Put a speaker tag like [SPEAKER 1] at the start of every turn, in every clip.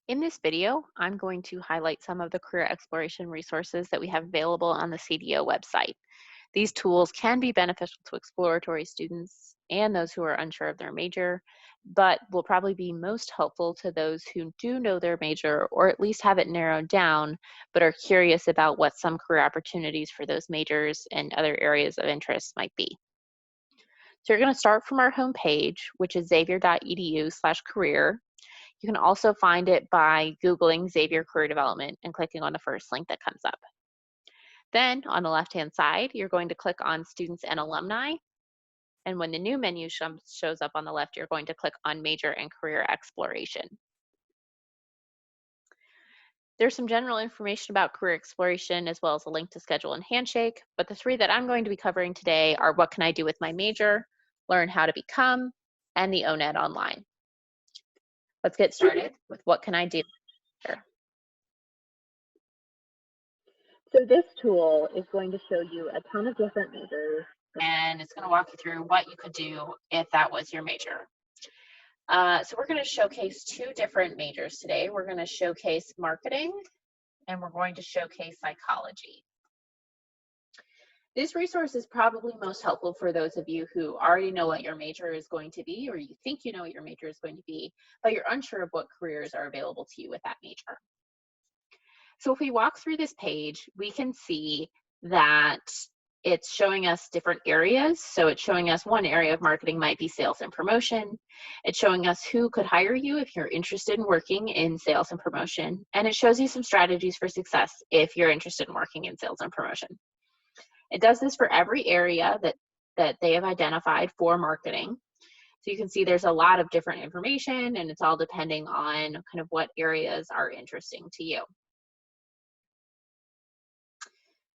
[SPEAKER 1] In this video, I'm going to highlight some of the career exploration resources that we have available on the CDO website. These tools can be beneficial to exploratory students and those who are unsure of their major, but will probably be most helpful to those who do know their major or at least have it narrowed down, but are curious about what some career opportunities for those majors and other areas of interest might be. So you're going to start from our home page, which is xavier.edu/career. You can also find it by Googling Xavier Career Development and clicking on the first link that comes up. Then on the left-hand side, you're going to click on Students and Alumni. And when the new menu shows up on the left, you're going to click on Major and Career Exploration. There's some general information about career exploration as well as a link to schedule and handshake, but the three that I'm going to be covering today are what can I do with my major, learn how to become, and the ONET online. Let's get started with what can I do here.
[SPEAKER 2] So this tool is going to show you a ton of different majors.
[SPEAKER 1] And it's going to walk you through what you could do if that was your major. So we're going to showcase two different majors today. We're going to showcase marketing and we're going to showcase psychology. This resource is probably most helpful for those of you who already know what your major is going to be, or you think you know what your major is going to be, but you're unsure of what careers are available to you with that major. So if we walk through this page, we can see that it's showing us different areas. So it's showing us one area of marketing might be sales and promotion. It's showing us who could hire you if you're interested in working in sales and promotion. And it shows you some strategies for success if you're interested in working in sales and promotion. It does this for every area that they have identified for marketing. So you can see there's a lot of different information and it's all depending on kind of what areas are interesting to you.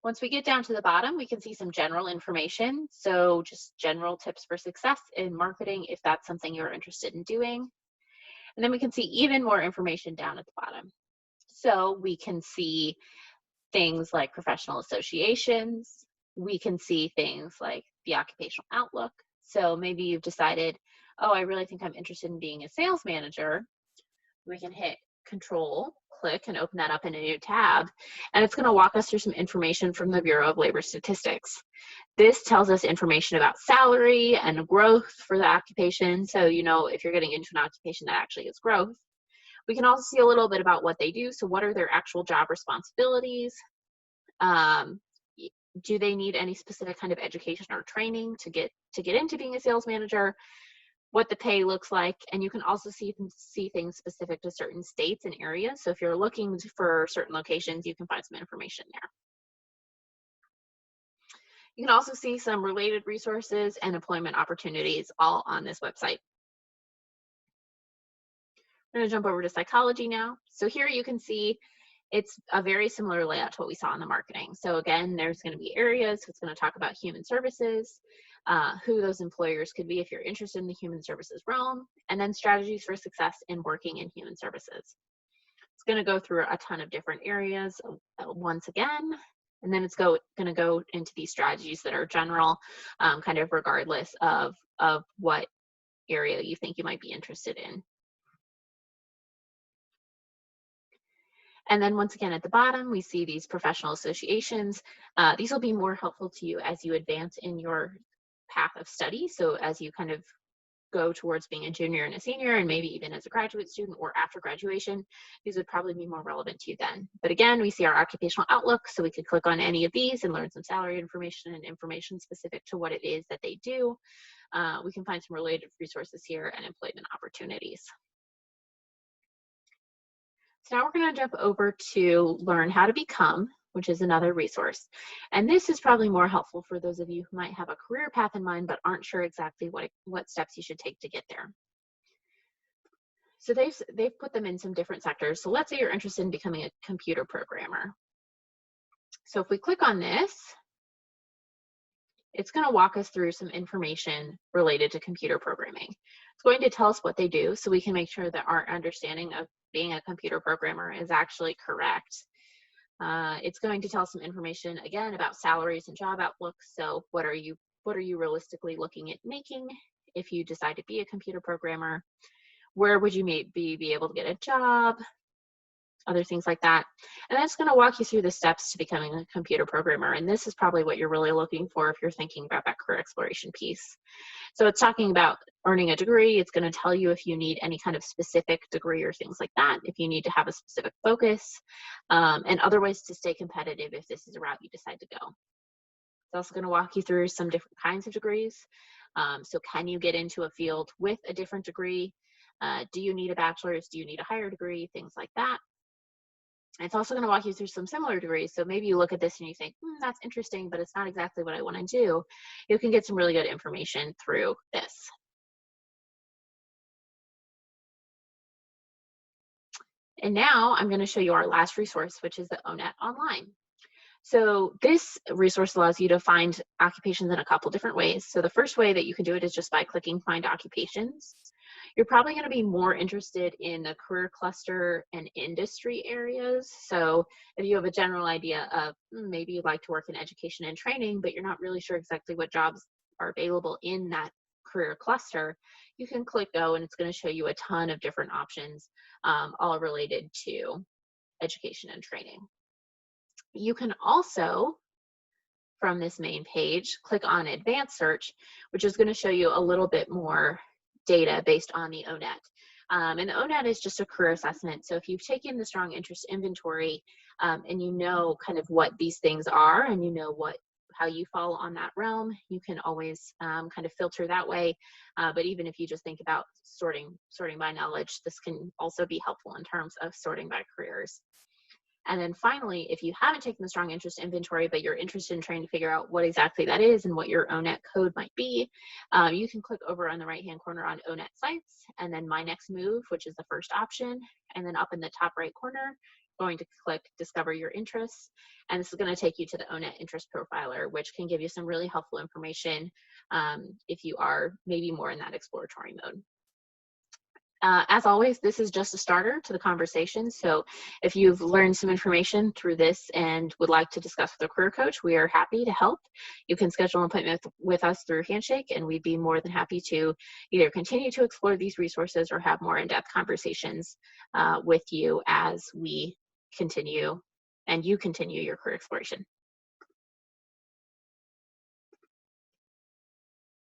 [SPEAKER 1] Once we get down to the bottom, we can see some general information. So just general tips for success in marketing if that's something you're interested in doing. And then we can see even more information down at the bottom. So we can see things like professional associations. We can see things like the occupational outlook. So maybe you've decided, oh, I really think I'm interested in being a sales manager. We can hit Control, click, and open that up in a new tab. And it's going to walk us through some information from the Bureau of Labor Statistics. This tells us information about salary and growth for the occupation. So, you know, if you're getting into an occupation that actually is growth. We can also see a little bit about what they do. So what are their actual job responsibilities? Do they need any specific kind of education or training to get into being a sales manager? What the pay looks like, and you can also see things specific to certain states and areas. So if you're looking for certain locations, you can find some information there. You can also see some related resources and employment opportunities all on this website. I'm going to jump over to psychology now. So here you can see it's a very similar layout to what we saw in the marketing. So again, there's going to be areas. So it's going to talk about human services, who those employers could be if you're interested in the human services realm, and then strategies for success in working in human services. It's going to go through a ton of different areas once again, and then it's going to go into these strategies that are general, kind of regardless of what area you think you might be interested in. And then once again at the bottom, we see these professional associations. These will be more helpful to you as you advance in your path of study. So as you kind of go towards being a junior and a senior, and maybe even as a graduate student or after graduation, these would probably be more relevant to you then. But again, we see our occupational outlook, so we could click on any of these and learn some salary information and information specific to what it is that they do. We can find some related resources here and employment opportunities. So now we're going to jump over to Learn How to Become, which is another resource. And this is probably more helpful for those of you who might have a career path in mind but aren't sure exactly what steps you should take to get there. So they've put them in some different sectors. So let's say you're interested in becoming a computer programmer. So if we click on this, it's going to walk us through some information related to computer programming. It's going to tell us what they do so we can make sure that our understanding of being a computer programmer is actually correct. It's going to tell some information again about salaries and job outlooks. So what are you realistically looking at making if you decide to be a computer programmer? Where would you maybe be able to get a job? other things like that. And that's going to walk you through the steps to becoming a computer programmer. And this is probably what you're really looking for if you're thinking about that career exploration piece. So it's talking about earning a degree. It's going to tell you if you need any kind of specific degree or things like that, if you need to have a specific focus, and other ways to stay competitive if this is a route you decide to go. It's also going to walk you through some different kinds of degrees. So can you get into a field with a different degree? Do you need a bachelor's? Do you need a higher degree? Things like that. It's also going to walk you through some similar degrees. So maybe you look at this and you think, that's interesting, but it's not exactly what I want to do. You can get some really good information through this. And now I'm going to show you our last resource, which is the ONET Online. So this resource allows you to find occupations in a couple different ways. So the first way that you can do it is just by clicking Find Occupations. You're probably going to be more interested in the career cluster and industry areas. So if you have a general idea of maybe you'd like to work in education and training, but you're not really sure exactly what jobs are available in that career cluster, you can click Go and it's going to show you a ton of different options, all related to education and training. You can also, from this main page, click on Advanced Search, which is going to show you a little bit more data based on the ONET. And the ONET is just a career assessment. So if you've taken the strong interest inventory and you know kind of what these things are and you know how you fall on that realm, you can always kind of filter that way. But even if you just think about sorting by knowledge, this can also be helpful in terms of sorting by careers. And then finally, if you haven't taken the strong interest inventory, but you're interested in trying to figure out what exactly that is and what your ONET code might be, you can click over on the right-hand corner on ONET sites, and then My Next Move, which is the first option. And then up in the top right corner, going to click Discover Your Interests. And this is going to take you to the ONET Interest Profiler, which can give you some really helpful information if you are maybe more in that exploratory mode. As always, this is just a starter to the conversation. So if you've learned some information through this and would like to discuss with a career coach, we are happy to help. You can schedule an appointment with us through Handshake, and we'd be more than happy to either continue to explore these resources or have more in-depth conversations with you as we continue and you continue your career exploration.